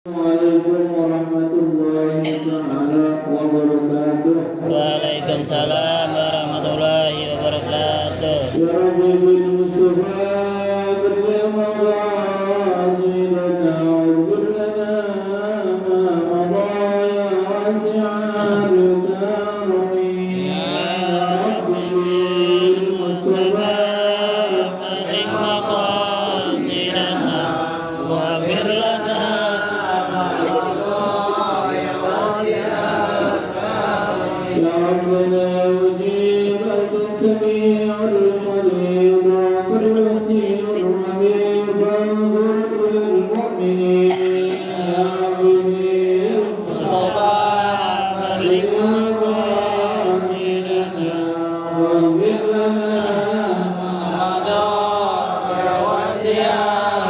Assalamualaikum warahmatullahi wabarakatuh. Waalaikumsalam warahmatullahi wabarakatuh. Ya Rabbi bil Mustafa berjamaah sayyidina ughfir lana ma madha ya wasi'al karami. Ya Rabbi bil Mustafa balik maqasidana waghfir lana يا ربنا مجيب السميع القريب والبصير الخبير فانظر للمؤمنين يا ربي Mustafa balik مقاصدنا واغفر لنا maqasidana ya wasi'al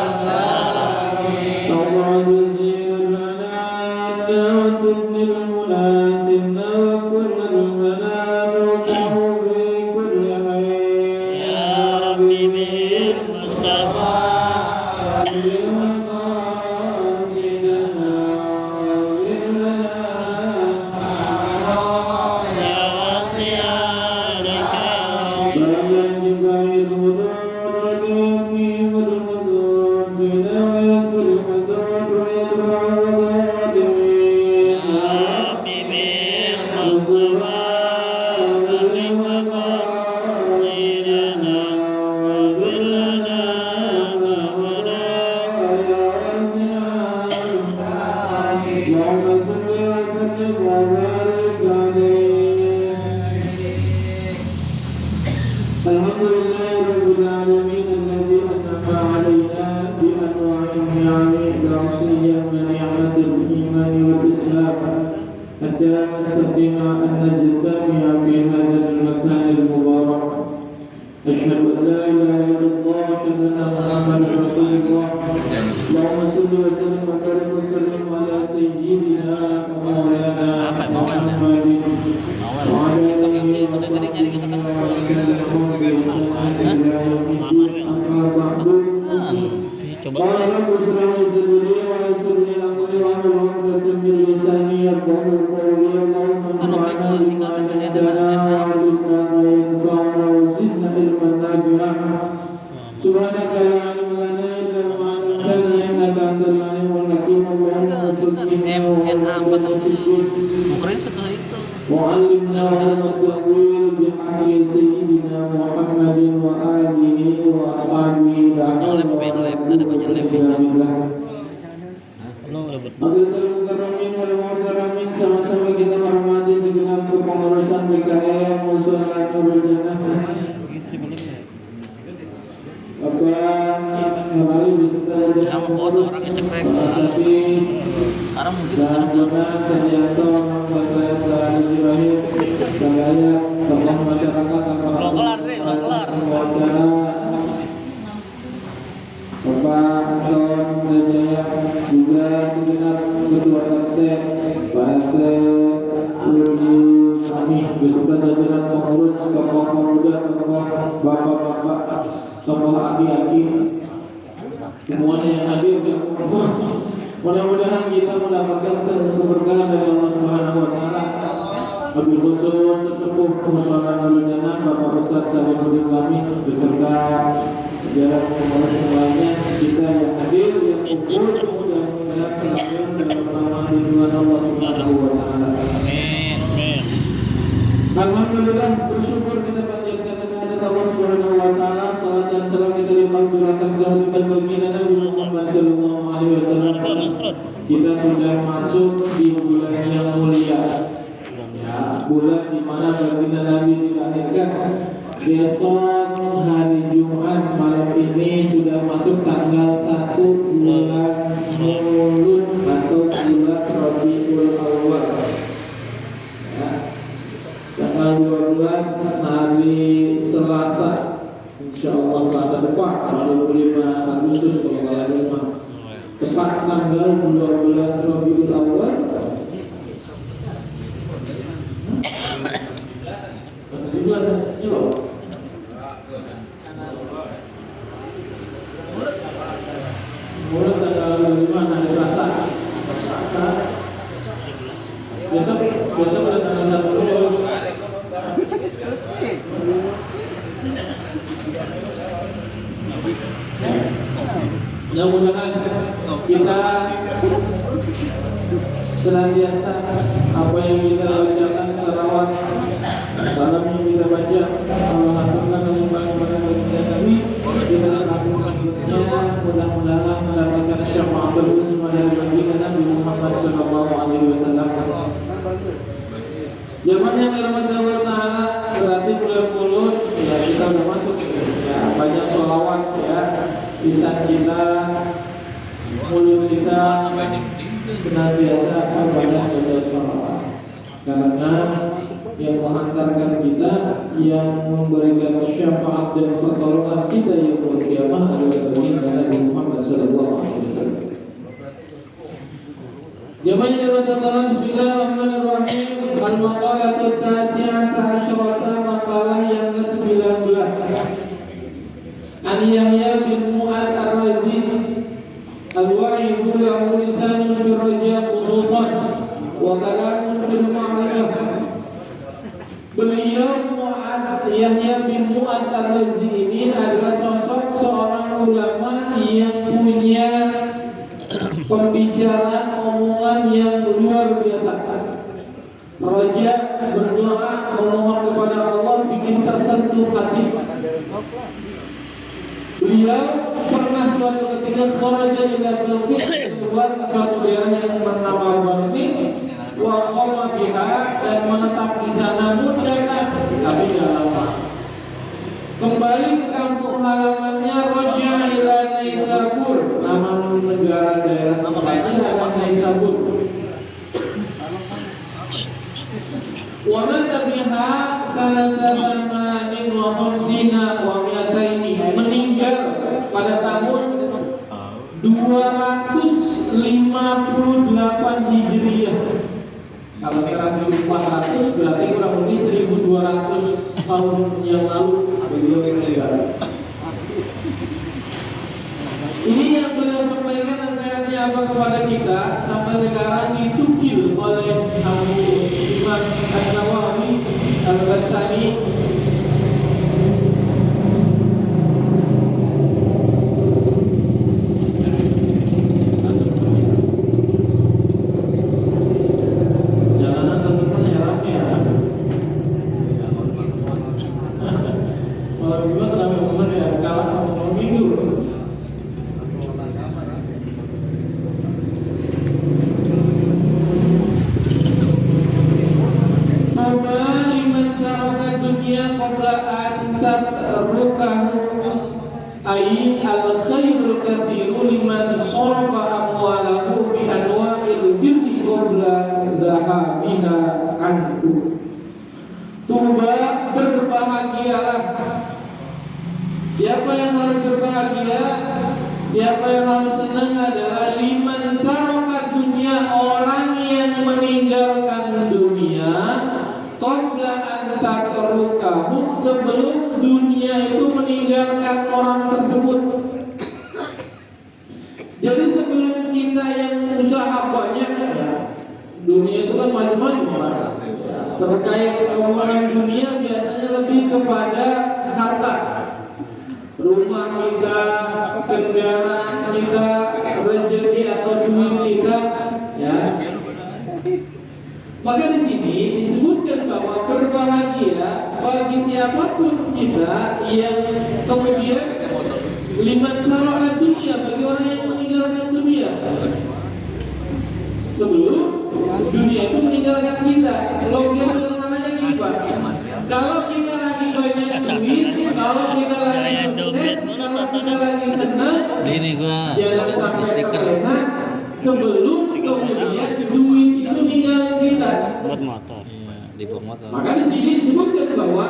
اللهم زين لنا وتبن المناسبنا وكل المنام وله في كل خير ya Rabbi bil Mustafa ya wasi'al karam Rabbi bil Mustafa balik maqasidana waghfir lana ma madha الحمد لله رب العالمين الذي أنعم علينا بأنواع النعم العصرية من نعمة الإيمان والإسلام حتى نستطيع أن نجتمع في هذا المكان المبارك. أشهد أن لا إله إلا الله وأشهد أن محمدا رسول الله. اللهم صل وسلم وبارك وكرم على سيدنا ومولانا محمد وعلى آله coba قال رب اشرح لي صدري ويسر لي امري واحلل عقدة من لساني يفقهوا قولي اللهم انفعنا بما علمتنا وعلمنا ما ينفعنا وزدنا علما نافعا سبحانك لا علم لنا الا ما علمتنا انك انت العليم الحكيم اللهم وفقنا Ukraina setelah itu وعلمنا علم التأويل بحق سيدنا محمد وآله وأصحابه لا حول ولا قوة إلا بالله. lu ribut Abdul Mukarramin wal Mukarramin, sama-sama kita hormati segenap kepengurusan PKM Musyola Nurul Jannah. Bapak kembali beserta yang foto orang yang cekrek Tapi sekarang mungkin dan Jonan Sandiato Bapak Salih Ibrahim Sanggaya tokoh masyarakat belum kelar deh, belum kelar. wawancara Bapak Anton Jaya juga segenap ketua RT Pak Rudi kami beserta jajaran pengurus tokoh pemuda tokoh bapak-bapak tokoh aki-aki semuanya yang hadir dan mudah-mudahan kita mendapatkan keberkahan dari Allah Subhanahu wa taala. Wabil khusus sesepuh Musyola Nurul Jannah Bapak Ustaz Salihuddin kami beserta jajaran pengurus yang lainnya, kita yang hadir yang kumpul mudah-mudahan selalu dalam rahmat lindungan Allah Subhanahu wa taala. amin amin Alhamdulillah, bersyukur kita panjatkan kehadirat Allah Subhanahu wa taala. Salat dan salam kita limpahkan kehadiran baginda Nabi Muhammad sallallahu alaihi wasallam. Kita sudah masuk di bulan yang mulia. Ya, bulan di mana baginda Nabi dilahirkan. Besok hari Jumat malam ini sudah masuk tanggal 1 bulan Maulud atau bulan Rabiul Awal. Ya. Tanggal 12 hari Selasa, insya Allah Selasa depan, 25 Agustus kalau nggak lupa. Tepat tanggal 12 Rabiul Awal. Ini loh. Mulai tanggal 5 hari Selasa. mudah-mudahan kita senantiasa apa yang kita bacakan salawat salam yang kita baca Allah aturkan limpah-limpah bagi kita Nabi kita lakukannya mudah-mudahan mendapatkan syafaat semua dari baginda Nabi Muhammad sallallahu alaihi wasallam. Zamannya dirahmati Allah Ta'ala berarti bulan mulut ya kita udah masuk ya banyak sholawat ya lisan kita mulut kita senantiasa banyak baca sholawat karena yang menghantarkan kita yang memberikan syafaat dan pertolongan kita yang kiamat adalah baginda Nabi Muhammad sallallahu alaihi wasallam. Jamannya dirahmati Allah Bismillahirrahmanirrahim. Al-maqalatu tasi'ata asyrata maqalah yang ke-19. An Yahya bin Mu'ad Ar-Razi al-wa'idu lahu lisanun fil raja khususan wa kalamun fil ma'rifah. Beliau Yahya bin Mu'ad Ar-Razi ini adalah sosok seorang ulama yang punya pembicaraan omongan yang luar biasa. Raja berdoa memohon kepada Allah bikin tersentuh hati. Beliau pernah suatu ketika kharaja ila Balqis keluar ke suatu daerah yang bernama Balqis wa qama biha dan menetap di sana mudahkan tapi tidak lama. Kembali ke kampung halamannya Raja ila Naisabur, nama negara daerah tempatnya adalah Naisabur. Wa mata biha sanatan manin wa khamsina wa mi'ataini, meninggal pada tahun 258 Hijriah. Kalau sekarang 1400 berarti kurang lebih 1200 tahun yang lalu beliau meninggal. Ini yang beliau sampaikan nasihatnya apa kepada kita sampai sekarang ditukil oleh Abu Imam An-Nawawi Al-Ghazali. Al-khairul kathiru liman sarafa amwalahu fi anwa'il birri qabla dhahabina anhu. Tuba, berbahagialah. Siapa yang harus berbahagia? Siapa yang harus senang adalah liman taraka dunia, orang yang meninggalkan dunia qabla an tatrukahu, sebelum dunia itu meninggalkan orang tersebut. Jadi sebelum kita yang usaha banyak ya, dunia itu kan macam-macam. Terkait omongan dunia biasanya lebih kepada harta, rumah kita, kendaraan kita, rezeki atau duit kita, ya. Maka di sini disebutkan bahwa berbahagia bagi siapapun kita yang kemudian liman taraka dunia, bagi orang yang meninggalkan dunia sebelum dunia itu meninggalkan kita. Logika sederhananya gimana? Kalau kita lagi banyak duit, kalau kita lagi sukses, kalau kita lagi senang, jangan sampai terlena sebelum kemudian duit itu ninggalin kita. Buat motor. Iya, di bawah motor. Maka di sini disebutkan bahwa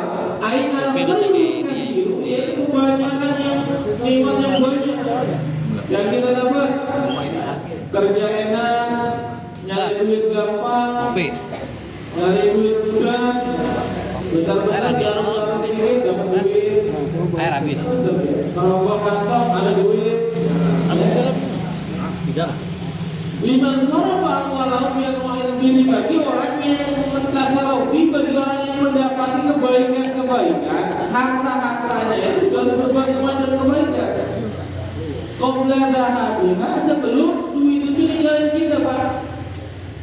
ainal khairu, yaitu kebanyakan yang nikmat yang banyak yang kita dapat, kerja enak, nyari duit gampang, nyari duit mudah, bentar-bentar jalan dikit dapat duit, air habis. kalau gua kantong ada duit. Tidak. Liman sarafa walau yang ini bagi orang yang mentasawufi, bagi orang yang mendapati kebaikan-kebaikan, harta-hartanya itu dari berbagai macam kebaikan. Qabla dhahabiha, sebelum duit itu ninggalin kita, Pak.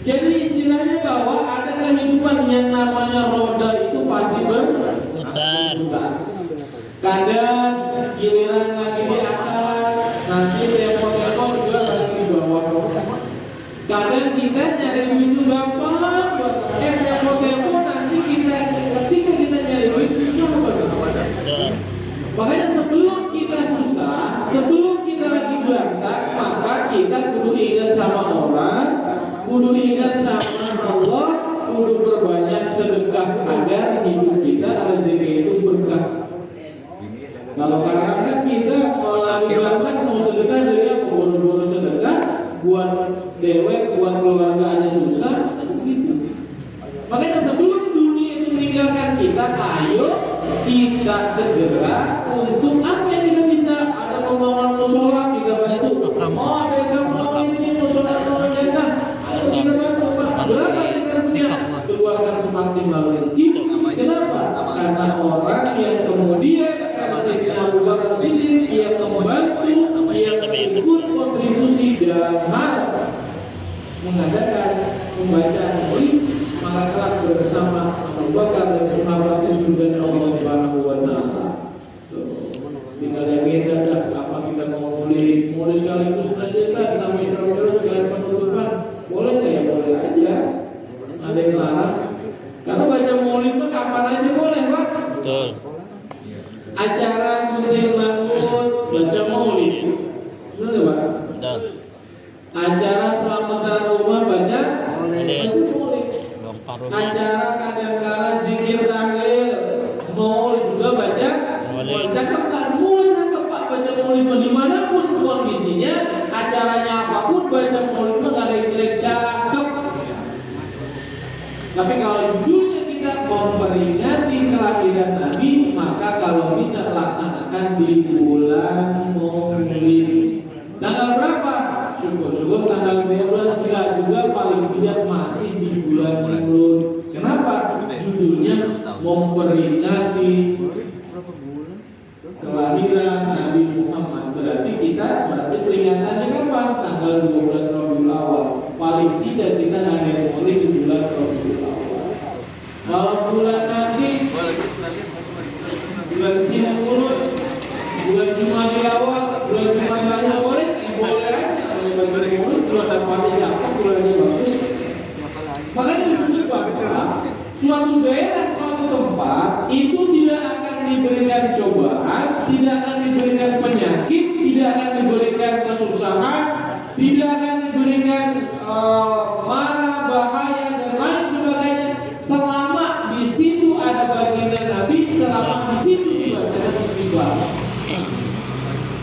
Jadi istilahnya bahwa ada kehidupan yang namanya roda itu pasti Putar. Kadang giliran lagi di atas, nanti repot-repot juga lagi di bawah. Kadang kita nyari duit itu gampang banget. Repot-repot nanti ketika kita nyari duit susah banget. Makanya sebelum kita susah, sebelum kita lagi belangsang, maka kita kudu ingat sama orang, kudu ingat sama Allah, kudu berbanyak sedekah agar hidup kita rezeki itu berkah. Kalau karena kan kita kalau lagi belangsang mau sedekah dari apa? Boro-boro sedekah buat dewek, buat keluarganya susah, gitu. Makanya sebelum dunia itu meninggalkan kita, ayo kita segera untuk apa yang kita bisa. Ada pembangunan musola kita bantu. Oh desa mau ini musola mau jatah, ayo kita bantu. Berapa yang kita punya? Keluarkan semaksimal mungkin. Kenapa? Karena orang yang kemudian Sayyidina Abu Bakar Siddiq yang membantu, yang ikut kontribusi dalam mengadakan pembacaan Maulid, maka kelak bersama Abu Bakar dan sahabat di surga Allah Subhanahu wa taala. Tinggal yang kita apa kita mau Maulid sekaligus saja kan sampai terus sekalian penutupan. Boleh nggak ya? Boleh aja. Ada yang larang. Karena baca Maulid itu kapan aja boleh, Pak. Betul. Acara gunting rambut baca Maulid. Benar, Pak? Betul. Acara selamatan rumah baca Maulid. Acara kadang-kala zikir tahlil Maulid juga baca Maulid. Cakep Pak, semua cakep Pak baca Maulid. Dimanapun kondisinya, acaranya apapun baca Maulid nggak ada yang jelek, cakep. Tapi kalau judulnya kita memperingati kelahiran Nabi, maka kalau bisa laksanakan di bulan Maulid. Tanggal berapa? Syukur-syukur tanggal 12 juga paling tidak masih di bulan Maulid. Kenapa? Judulnya memperingati kelahiran Nabi Muhammad. Berarti peringatannya kapan? Tanggal 12 Rabiul Awal. Paling tidak kita ada Maulid di bulan Rabiul Awal. Kalau bulan nanti bulan Siang Mulut, bulan Jumadil Awal, bulan Jumadil Akhir boleh aja. Boleh bulan dapatnya cakep, bulannya bagus. Makanya disebut bahwa suatu daerah, suatu tempat itu tidak akan diberikan cobaan, tidak akan diberikan penyakit, tidak akan diberikan kesusahan, tidak akan diberikan mara, bahaya dan lain sebagainya. Selama di situ ada baginda Nabi, selama di situ dibacakan musibah.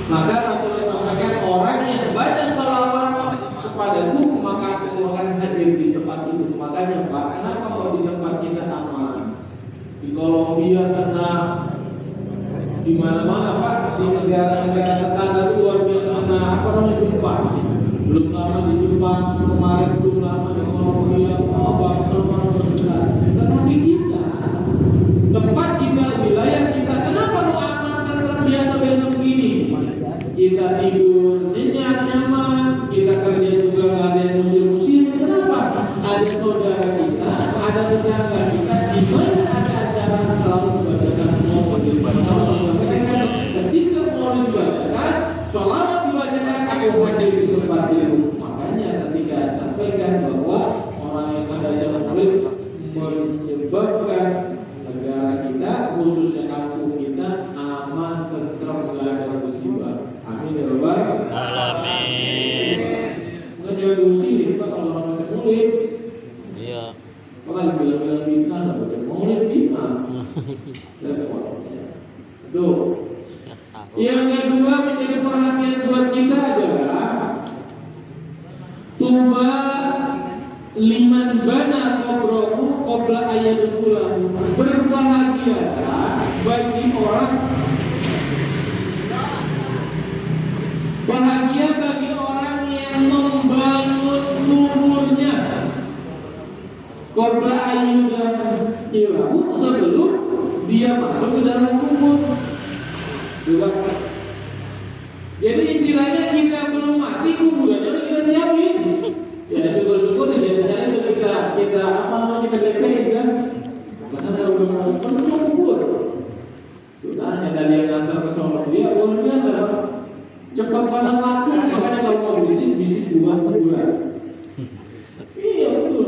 Maka Rasulullah sampaikan orang yang baca salawat kepadaku maka aku akan hadir di tempat itu. Makanya Pak, kenapa kalau di tempat kita aman? Di Kolombia tenang, di mana-mana Pak, di negara-negara tetangga itu luar biasa tenang. Apa namanya Jepang? Belum lama di Jepang, kemarin belum lama di Kolombia, tetapi kita, tempat kita, wilayah kita, kenapa lo aman dan terbiasa-biasa begini? Kita tidur nyenyak, nyaman, kita kerja juga nggak ada yang musir-musir. Kenapa? Ada saudara kita, ada tetangga kita, di mana ada acara selalu membacakan Maulid. Ketika Maulid dibacakan, selama dibacakan aku hadir di tempat itu. Makanya ketika sampaikan bahwa orang yang membaca Maulid menyebabkan negara kita, khususnya kampung kita, aman, tentram, nggak ada musibah. Amin ya Rabbal Alamin. Nggak jangan diusir Pak kalau orang baca Maulid. Iya. Makanya bilang-bilang bintang, nggak baca Maulid bintang. Tuh. Yang kedua menjadi perhatian buat kita adalah tuba liman bana qabrahu qabla ayyadulahu. Berbahagialah bagi orang, bahagia bagi orang yang membangun kuburnya qabla ayyadulahu, sebelum dia masuk ke dalam kubur. Juga. Jadi istilahnya mati kuburannya udah kita siapin. Ya syukur-syukur di desa itu kita DP kan. Karena kalau udah penuh kubur. Sudah ada yang ngantar ke sono dia luar biasa Pak. Cepat banget laku, makanya kalau mau bisnis buah kuburan. Iya betul.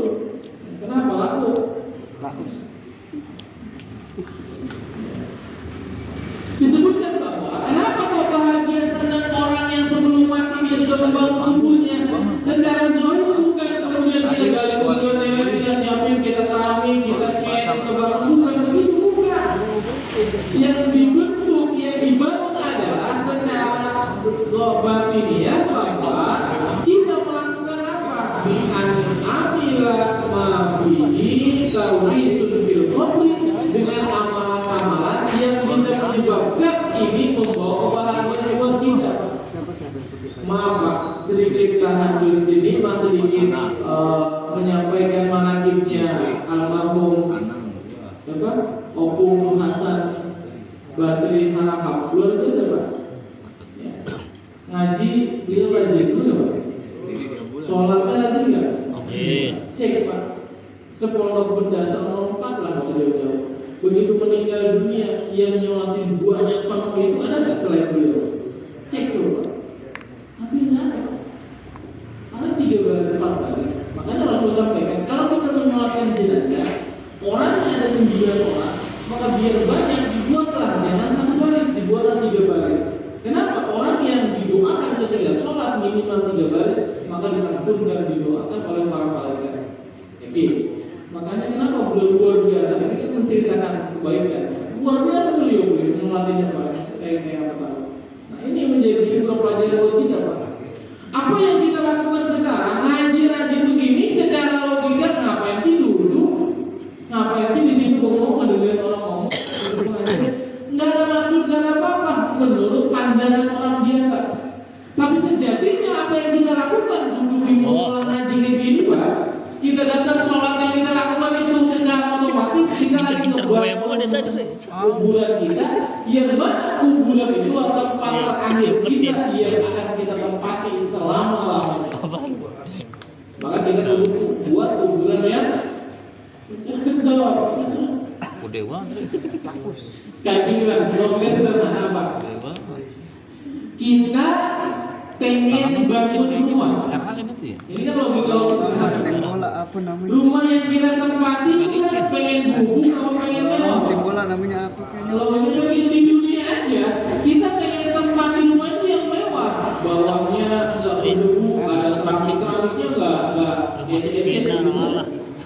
Kenapa laku? Disebutkan bahwa kenapa kok bahagia senang orang yang sebelum mati dia sudah membangun kuburnya. Secara zahir bukan kemudian kita gali kubur kita siapin, kita keramik, kita cat, kita bangun, bukan begitu, bukan. Yang dibentuk, yang dibangun adalah secara batiniah bahwa kita melakukan apa? Bi'an-amila mafihi kaurisun fil qabri, dengan amalan-amalan yang bisa menyebabkan ini membawa kebahagiaan buat kita. Maaf Pak, sedikit tahan ini masih sedikit menyampaikan manakibnya almarhum Opung Hasan Badri Harahap. Luar biasa Pak. Ya. Ngaji beliau rajin dulu Pak. Sholatnya rajin nggak? Cek Pak. Sepondok benda 04 lah maksudnya jauh. Begitu meninggal dunia yang nyolatin banyak penuh itu ada nggak selain beliau? Cek dulu Pak. Tapi nggak ada. Ada 3 baris 4 baris. Makanya Rasulullah sampaikan kalau kita menyolatkan jenazah orangnya ada 9 orang, maka biar banyak dibuatlah jangan 1 baris, dibuatlah 3 baris. Kenapa? Orang yang didoakan ketika sholat minimal 3 baris, maka diampunkan didoakan oleh para malaikat. Oke. Makanya kenapa beliau luar biasa? Ini kan menceritakan kebaikan. Luar biasa beliau melatihnya Pak. Kayak apa tahu. Nah ini menjadi dua pelajaran buat kita Pak. Apa yang kita lakukan sekarang ngaji rajin begini secara logika ngapain sih duduk? Ngapain sih di sini ngomong ngedengerin orang ngomong? Nggak ada maksud, nggak ada apa-apa menurut pandangan orang biasa. Tapi sejatinya apa yang kita lakukan duduk di musola ngaji kayak gini Pak. Kita datang sholat yang kita lakukan itu secara otomatis kita lagi ngebuat kuburan kita, yang mana kuburan itu tempat terakhir kita yang akan kita tempati selama-lamanya. Maka kita dulu buat kuburan yang kedua. Udah banget. Kayak gini lah, ngomongnya sederhana apa? Kita pengen bangun rumah. Ini kan logika rumah yang kita tempati kita pengen gubuk atau pengen mewah. Bola namanya apa kayaknya? Kalau di dunia aja kita pengen tempati rumah itu yang mewah. Bawahnya nggak berdebu, ada keramiknya nggak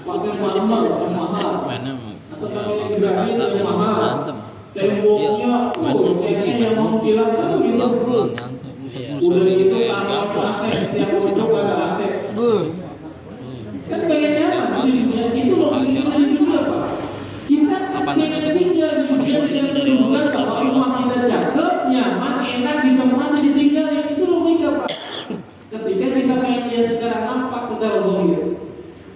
pakai mahal. Atau pakai granit yang mahal. Temboknya, kayaknya yang mau bilang kan bilang bro. Udah gitu tanpa AC, setiap pojok ada AC. Kan pengennya apa di dunia itu loh kita juga Pak. Kita pengen tinggal di dunia yang menunjukkan bahwa rumah kita cakep, nyaman, enak ditempati ditinggalin, itu logika Pak. Ketika kita pengen lihat secara nampak, secara zahir.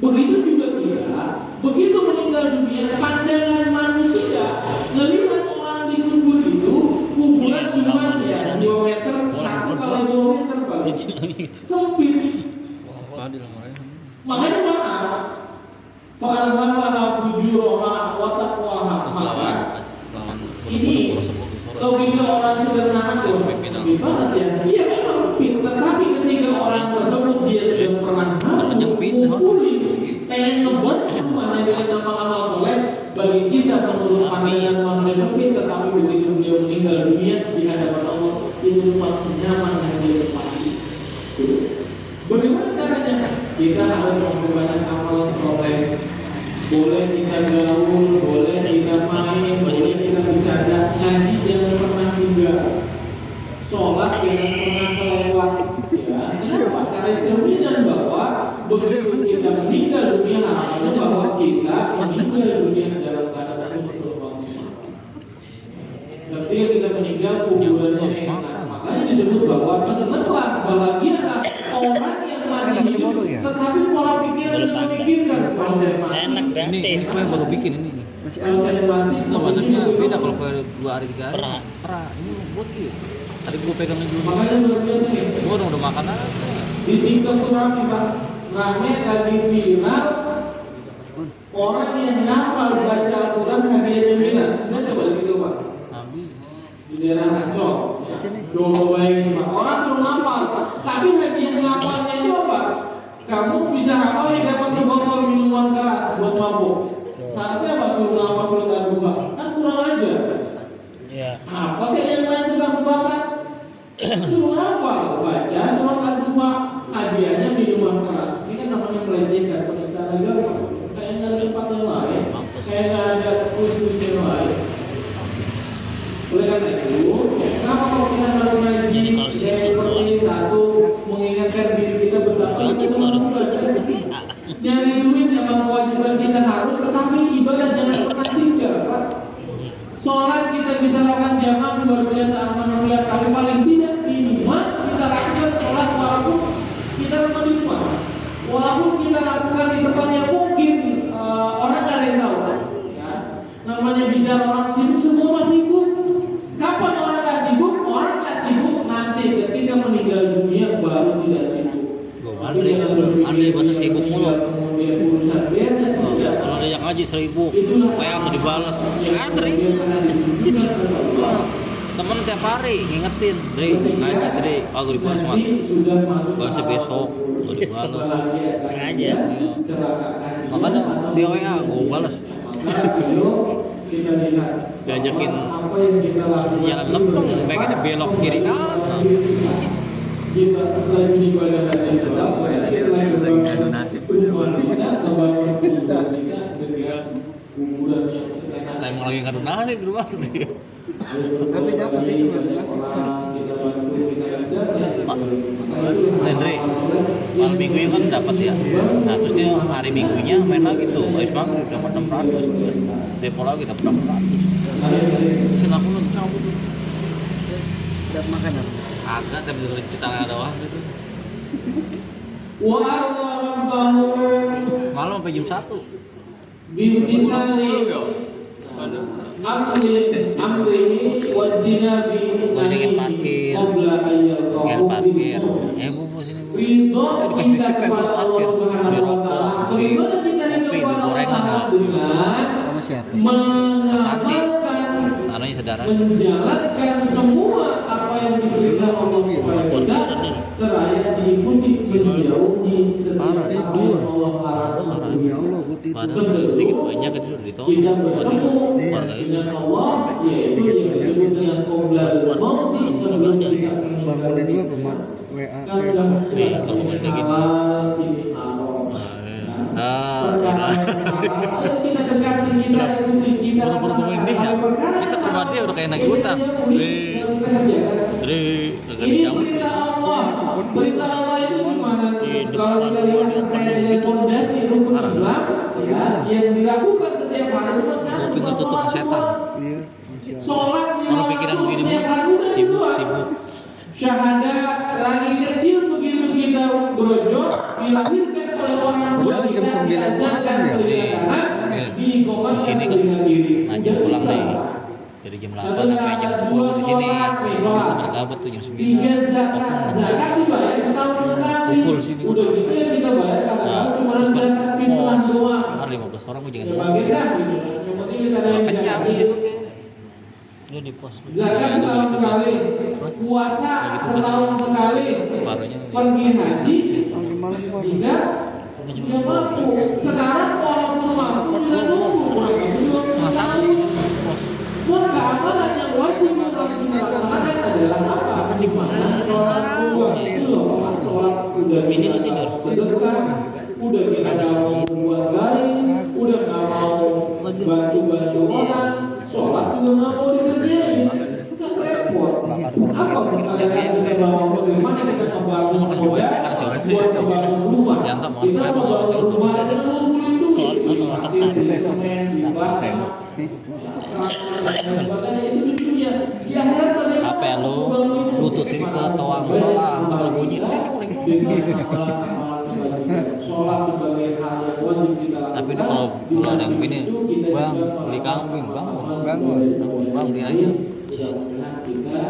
Begitu juga kita, begitu meninggal dunia, pandangan manusia melihat orang dikubur itu kuburan cuma ya 2 meter 1 kali 2 meter Pak. Sempit. Makanya maaf. Fa'alhamaha fujuraha wa taqwaha. Maka ini logika orang sederhana tuh gimana ya? Iya memang sempit. Tetapi ketika orang tersebut dia sudah pernah mengumpuli pengen ngebuat rumahnya dengan amal-amal soleh, bagi kita menurut pandangan manusia sempit, tetapi begitu dia meninggal dunia di hadapan Allah itu rumah senyaman yang dia tempati. Bagaimana caranya? Kita harus menggunakan amal soleh. Boleh kita gaul, boleh kita main, boleh kita bercanda, ngaji jangan pernah tinggal, sholat jangan pernah kelewat. Ya, kenapa? Karena cerminan bahwa begitu kita meninggal dunia harapannya bahwa kita meninggal dunia dalam keadaan husnul khotimah. Ketika kita meninggal kuburannya enak, makanya disebut bahwa senanglah, bahagialah orang yang masih hidup, tetapi pola pikirnya memikirkan kalau saya mati. Enak gratis. Ini yang baru bikin ini. Kalau saya mati, Enggak, maksudnya beda kalau baru 2 hari 3 hari. Perah. Ini buat gitu. Tadi gua pegangnya dulu. makanya luar biasa nih. Gua udah makan aja. Di TikTok tuh rame Pak, rame lagi viral orang yang hafal baca Al-Quran hadiahnya miras. Sudah coba gitu Pak? Habis. Di daerah Ancol. Coba ini Pak, orang suruh ngapal, tapi hadiah ngapalnya itu apa? Kamu bisa hafal ya dapat sebotol minuman keras buat mabuk. Saatnya apa suruh ngapal surat Al-Duha? Kan kurang aja. Iya. Apa kayak yang lain juga bakat? Suruh hafal baca surat Al-Duha, hadiahnya minuman keras. Ini kan namanya melecehkan penistaan agama. Kayak nggak ada tempat yang lain, kayak nggak ada tulis-tulis yang lain. Oleh karena itu, kenapa kalau kita baru ngaji Jadi kalau dari seperti satu mengingatkan diri kita betapa kita belajar. Nyari duit emang kewajiban kita harus, tetapi ibadah jangan pernah tinggal, Pak. Sholat kita bisa lakukan jamaah luar biasa aman melihat, tapi paling tidak minimal kita lakukan sholat walaupun kita rumah di rumah, walaupun kita lakukan di tempat yang mungkin orang nggak ada yang tahu. Ya. Namanya bicara orang sibuk, semua sibuk. Kapan orang nggak sibuk? Orang nggak sibuk nanti ketika meninggal dunia baru tidak sibuk. Andre bahasa sibuk mulu. Kemudian urusan beres. Kalau ada yang ngaji 1000, kayak mau dibalas. Si Andre itu. Temen tiap hari ngingetin, Dre, ngaji Dre, aku dibalas mati. Balas besok, nggak dibalas. Sengaja. Iya. Makanya di WA gue balas. Diajakin jalan lempeng, pengen belok kiri kanan. Kita lagi ibadah hati tetap, kita lagi berbangun kuburan yang Saya mau lagi ngadu nasib di rumah. Tapi dapat itu Andre, malam minggunya kan dapat ya. Nah terus dia hari minggunya main lagi tuh. Habis maghrib dapat 600, terus depo lagi dapat 600. Silakan lu cabut tuh. dapat makan apa? Agak tapi dari cerita doang gitu. Malam sampai jam 1. Ngajakin parkir, parkir. Bu sini bu. Dikasih cepet buat parkir, beli rokok, beli kopi, beli gorengan ya. Sama siapa? Santi, anunya saudara. Menjalankan semua apa yang diberikan Allah kepada kita, seraya diikuti menjauhi setiap apa yang Allah larang. Demi Allah, gue tidur. Padahal sedikit banyak kan tidur di tol. Tidak bertemu dengan Allah, yaitu yang disebut dengan qoblal mauti, sebelum kita Bangunin gue pemat WA Nih, kalau ngomongin kayak gini. kita dekati, kita ikuti, kita Buru-buru ngomongin dia ya. Kita ke rumah dia udah kayak nagih utang. Dre, agak ini jauh. perintah Allah. Perintah Allah itu gimana? Kalau kita lihat terkait dengan fondasi rukun Islam, ya, yang dilakukan setiap hari cuma satu. Kuping tertutup setan. Iya. Sholat Kalau pikiran begini mah sibuk. Syahadat lagi kecil begitu kita berojo dilahirkan oleh orang Udah jam 9 malam ya? Di sini kan ngajar pulang nih. Dari jam 8 sampai jam 10 di sini. Terus teman kabar tuh jam 9. Tiga zakat dibayar setahun sekali. Kumpul sini. Udah gitu ya kita bayar kadang-kadang cuma terus zakat fitrah doang. Ada 15 orang gue jangan Ya bagi dah gitu. Yang penting kita ada yang kenyang di jamin. situ kayak. Dia di pos. Zakat setahun sekali, puasa setahun sekali, Separuhnya. pergi haji Pagi malam gua. tidak tidak mampu. Sekarang walaupun mampu juga nunggu. Masa Maka amalan yang wajib dilaksanakan adalah apa? Di mana sholat itu sholat udah Ini lu tidur. sedekah, udah kita nggak mau buat baik, udah nggak mau bantu orang, sholat juga nggak mau dikerjain, udah repot. Apa misalnya kita bangun bagaimana kita membangun proyek buat membangun rumah, Jangan mau kita membangun rumah dengan ngumpulin duit, Sholat pasir, semen, dibakar. apa ya lu tutin ke toa musola untuk lu bunyi sholat sebagai hal yang wajib kita lakukan. tapi kalau ada yang gini bang beli kambing bang Bangun. bang dia aja kita